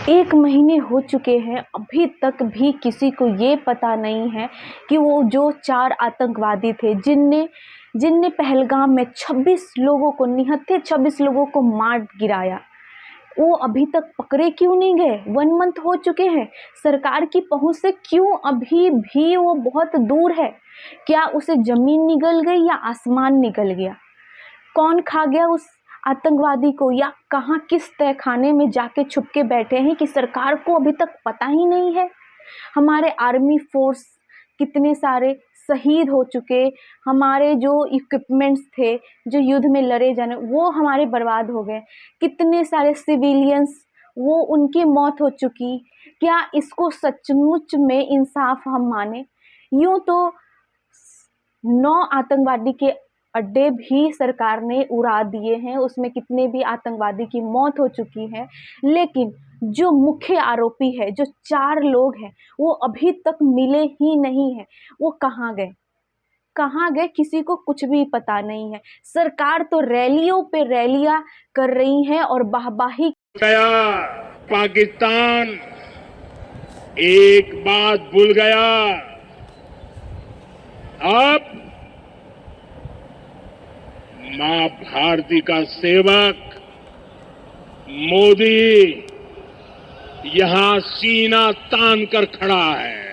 1 महीने हो चुके हैं, अभी तक भी किसी को ये पता नहीं है कि वो जो 4 आतंकवादी थे जिनने पहलगाम में 26 लोगों को निहत्थे 26 लोगों को मार गिराया, वो अभी तक पकड़े क्यों नहीं गए? 1 मंथ हो चुके हैं। सरकार की पहुंच से क्यों अभी भी वो बहुत दूर है? क्या उसे ज़मीन निगल गई या आसमान निगल गया? कौन खा गया उस आतंकवादी को, या कहाँ किस तहखाने में जाके छुप के बैठे हैं कि सरकार को अभी तक पता ही नहीं है? हमारे आर्मी फोर्स कितने सारे शहीद हो चुके, हमारे जो इक्विपमेंट्स थे जो युद्ध में लड़े जाने वो हमारे बर्बाद हो गए, कितने सारे सिविलियंस वो उनकी मौत हो चुकी। क्या इसको सचमुच में इंसाफ हम माने? यूं तो 9 आतंकवादी के अड्डे भी सरकार ने उड़ा दिए हैं, उसमें कितने भी आतंकवादी की मौत हो चुकी है, लेकिन जो मुख्य आरोपी है, जो 4 लोग हैं, वो अभी तक मिले ही नहीं हैं। वो कहाँ गए? कहाँ गए? किसी को कुछ भी पता नहीं है। सरकार तो रैलियों पे रैलियां कर रही है और वाहवाही गया। पाकिस्तान एक बात भूल गया, अब मां भारती का सेवक मोदी यहां सीना तान कर खड़ा है।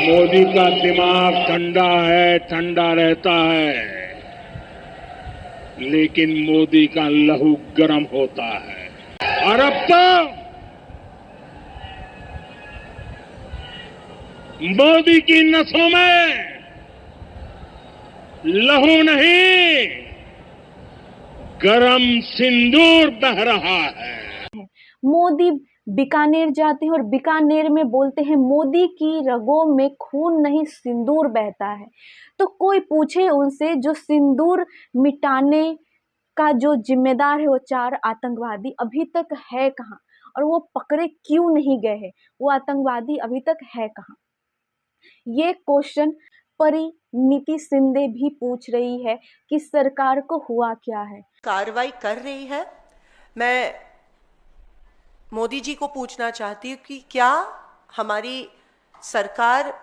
मोदी का दिमाग ठंडा है, ठंडा रहता है, लेकिन मोदी का लहू गर्म होता है। और अब तो मोदी की नसों में लहू नहीं, गरम सिंदूर बह रहा है। मोदी बीकानेर जाते हैं और बीकानेर में बोलते हैं मोदी की रगों में खून नहीं सिंदूर बहता है। तो कोई पूछे उनसे, जो सिंदूर मिटाने का जो जिम्मेदार है वो 4 आतंकवादी अभी तक है कहाँ, और वो पकड़े क्यों नहीं गए हैं? वो आतंकवादी अभी तक है कहाँ? ये क्वेश्चन परिणीति शिंदे भी पूछ रही है कि सरकार को हुआ क्या है, कार्रवाई कर रही है। मैं मोदी जी को पूछना चाहती हूँ कि क्या हमारी सरकार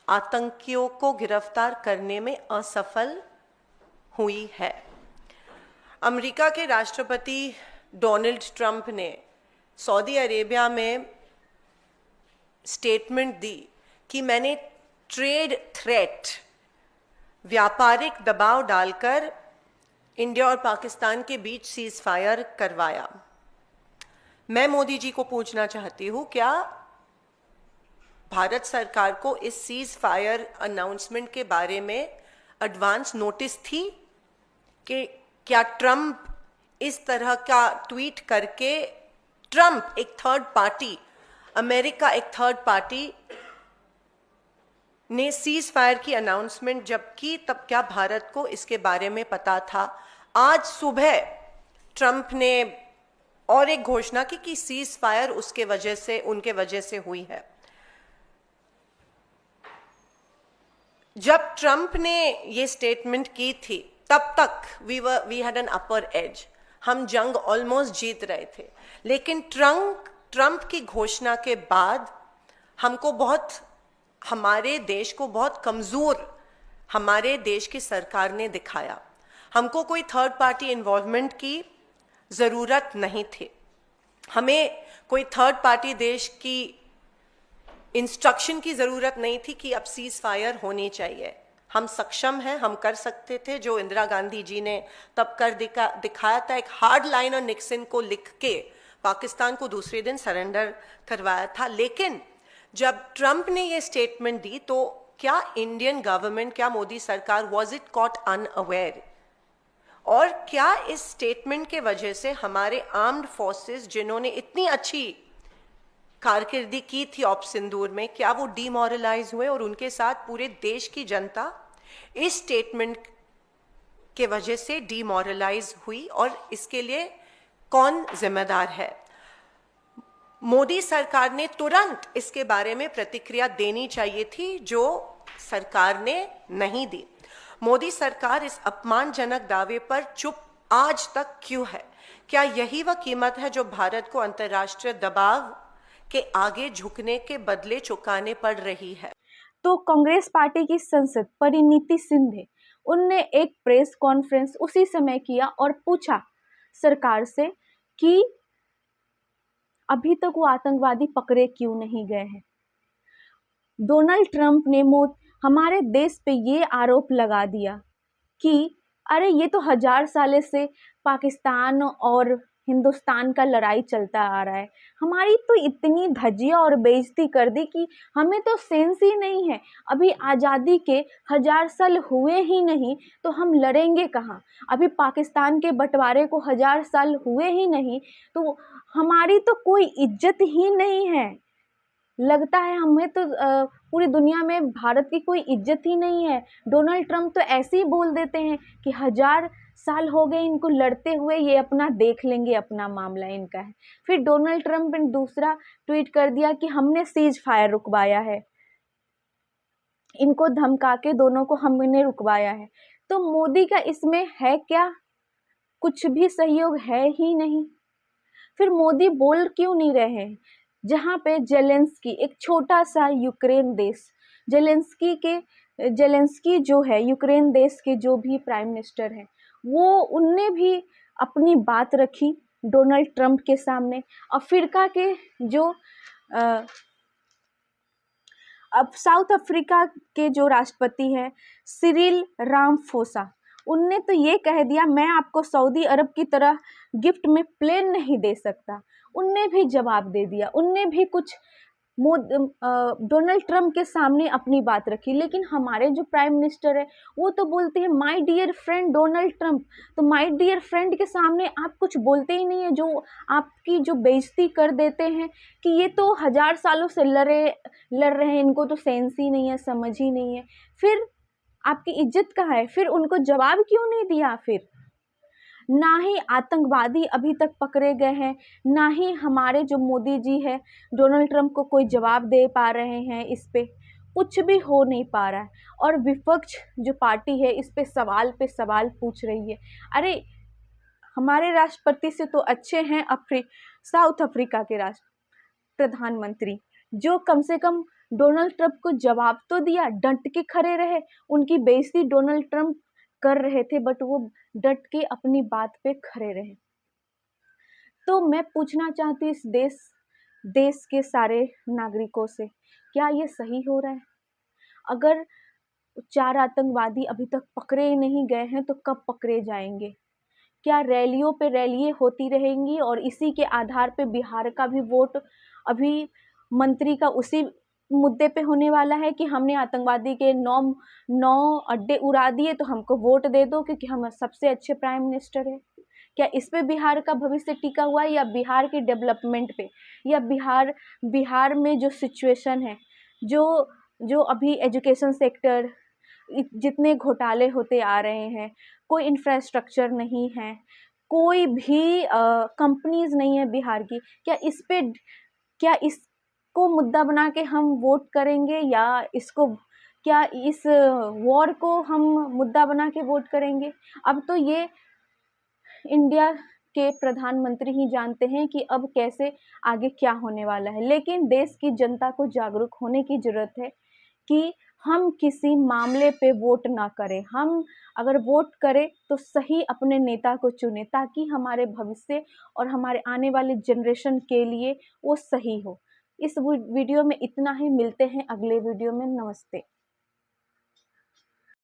आतंकियों को गिरफ्तार करने में असफल हुई है? अमेरिका के राष्ट्रपति डोनाल्ड ट्रंप ने सऊदी अरेबिया में स्टेटमेंट दी कि मैंने ट्रेड थ्रेट, व्यापारिक दबाव डालकर इंडिया और पाकिस्तान के बीच सीज फायर करवाया। मैं मोदी जी को पूछना चाहती हूँ, क्या भारत सरकार को इस सीज फायर अनाउंसमेंट के बारे में एडवांस नोटिस थी कि क्या ट्रंप इस तरह का ट्वीट करके, ट्रंप एक थर्ड पार्टी, अमेरिका एक थर्ड पार्टी ने सीज फायर की अनाउंसमेंट जब की, तब क्या भारत को इसके बारे में पता था? आज सुबह ट्रंप ने और एक घोषणा की कि सीज फायर उसके वजह से, उनके वजह से हुई है। जब ट्रंप ने ये स्टेटमेंट की थी तब तक we had an upper edge, हम जंग ऑलमोस्ट जीत रहे थे। लेकिन ट्रंप की घोषणा के बाद हमारे देश को बहुत कमजोर हमारे देश की सरकार ने दिखाया। हमको कोई थर्ड पार्टी इन्वॉल्वमेंट की जरूरत नहीं थी, हमें कोई थर्ड पार्टी देश की इंस्ट्रक्शन की जरूरत नहीं थी कि अब सीज फायर होनी चाहिए। हम सक्षम हैं, हम कर सकते थे जो इंदिरा गांधी जी ने तब कर दिखाया था। एक हार्ड लाइन और निक्सन को लिख के पाकिस्तान को दूसरे दिन सरेंडर करवाया था। लेकिन जब ट्रंप ने ये स्टेटमेंट दी तो क्या इंडियन गवर्नमेंट, क्या मोदी सरकार, वॉज इट कॉट अनअवेयर? और क्या इस स्टेटमेंट के वजह से हमारे आर्म्ड फोर्सेस जिन्होंने इतनी अच्छी कारकिर्दी की थी ऑपरेशन सिंदूर में, क्या वो डीमोरलाइज हुए और उनके साथ पूरे देश की जनता इस स्टेटमेंट के वजह से डीमोरलाइज हुई? और इसके लिए कौन जिम्मेदार है? मोदी सरकार ने तुरंत इसके बारे में प्रतिक्रिया देनी चाहिए थी, जो सरकार ने नहीं दी। मोदी सरकार इस अपमानजनक दावे पर चुप आज तक क्यों है? क्या यही वह कीमत है जो भारत को अंतर्राष्ट्रीय दबाव के आगे झुकने के बदले चुकाने पड़ रही है? तो कांग्रेस पार्टी की सांसद परिणीति शिंदे, उनने एक प्रेस कॉन्फ्रेंस उसी समय किया और पूछा सरकार से कि अभी तक वो आतंकवादी पकड़े क्यों नहीं गए हैं। डोनाल्ड ट्रंप ने हमारे देश पे ये आरोप लगा दिया कि अरे ये तो 1000 साल से पाकिस्तान और हिंदुस्तान का लड़ाई चलता आ रहा है। हमारी तो इतनी धज्जियां और बेइज्जती कर दी कि हमें तो सेंस ही नहीं है। अभी आज़ादी के 1000 साल हुए ही नहीं तो हम लड़ेंगे कहाँ। अभी पाकिस्तान के बंटवारे को 1000 साल हुए ही नहीं तो हमारी तो कोई इज्जत ही नहीं है। लगता है हमें तो पूरी दुनिया में भारत की कोई इज्जत ही नहीं है। डोनाल्ड ट्रंप तो ऐसे ही बोल देते हैं कि 1000 साल हो गए इनको लड़ते हुए, ये अपना देख लेंगे, अपना मामला इनका है। फिर डोनाल्ड ट्रंप ने दूसरा ट्वीट कर दिया कि हमने सीज फायर रुकवाया है, इनको धमका के दोनों को हमने रुकवाया है। तो मोदी का इसमें है क्या? कुछ भी सहयोग है ही नहीं। फिर मोदी बोल क्यों नहीं रहे हैं? जहाँ पे जेलेंस्की, एक छोटा सा यूक्रेन देश, जेलेंस्की जो है यूक्रेन देश के जो भी प्राइम मिनिस्टर हैं, वो उनने भी अपनी बात रखी डोनाल्ड ट्रंप के सामने। अफ्रीका के जो अब साउथ अफ्रीका के जो राष्ट्रपति हैं सिरिल रामाफोसा, उनने तो ये कह दिया मैं आपको सऊदी अरब की तरह गिफ्ट में प्लेन नहीं दे सकता। उनने भी जवाब दे दिया, उनने भी कुछ डोनाल्ड ट्रंप के सामने अपनी बात रखी। लेकिन हमारे जो प्राइम मिनिस्टर है वो तो बोलते हैं my dear friend Donald Trump. तो माय डियर फ्रेंड के सामने आप कुछ बोलते ही नहीं है, जो आपकी जो बेइज्जती कर देते हैं कि ये तो 1000 सालों से लड़ रहे हैं, इनको तो सेंस ही नहीं है, समझ ही नहीं है। फिर आपकी इज्जत कहाँ है? फिर उनको जवाब क्यों नहीं दिया? फिर ना ही आतंकवादी अभी तक पकड़े गए हैं, ना ही हमारे जो मोदी जी है डोनाल्ड ट्रंप को कोई जवाब दे पा रहे हैं। इस पे कुछ भी हो नहीं पा रहा है और विपक्ष जो पार्टी है इस पे सवाल पूछ रही है। अरे हमारे राष्ट्रपति से तो अच्छे हैं साउथ अफ्रीका के प्रधानमंत्री, जो कम से कम डोनाल्ड ट्रंप को जवाब तो दिया, डट के खड़े रहे। उनकी बेइज्जती डोनाल्ड ट्रंप कर रहे थे बट वो डट के अपनी बात पे खड़े रहे। तो मैं पूछना चाहती हूँ इस देश के सारे नागरिकों से, क्या ये सही हो रहा है? अगर 4 आतंकवादी अभी तक पकड़े नहीं गए हैं तो कब पकड़े जाएंगे? क्या रैलियों पे रैलियाँ होती रहेंगी और इसी के आधार पे बिहार का भी वोट अभी मंत्री का उसी मुद्दे पे होने वाला है कि हमने आतंकवादी के 9 अड्डे उड़ा दिए तो हमको वोट दे दो क्योंकि हम सबसे अच्छे प्राइम मिनिस्टर है? क्या इस पे बिहार का भविष्य टिका हुआ है, या बिहार के डेवलपमेंट पे, या बिहार में जो सिचुएशन है, जो अभी एजुकेशन सेक्टर जितने घोटाले होते आ रहे हैं, कोई इंफ्रास्ट्रक्चर नहीं है, कोई भी कंपनीज नहीं है बिहार की, क्या इसको मुद्दा बना के हम वोट करेंगे, या क्या इस वॉर को हम मुद्दा बना के वोट करेंगे? अब तो ये इंडिया के प्रधानमंत्री ही जानते हैं कि अब कैसे आगे क्या होने वाला है। लेकिन देश की जनता को जागरूक होने की जरूरत है कि हम किसी मामले पे वोट ना करें। हम अगर वोट करें तो सही अपने नेता को चुने ताकि हमारे भविष्य और हमारे आने वाले जनरेशन के लिए वो सही हो। इस वीडियो में इतना ही, मिलते हैं अगले वीडियो में। नमस्ते।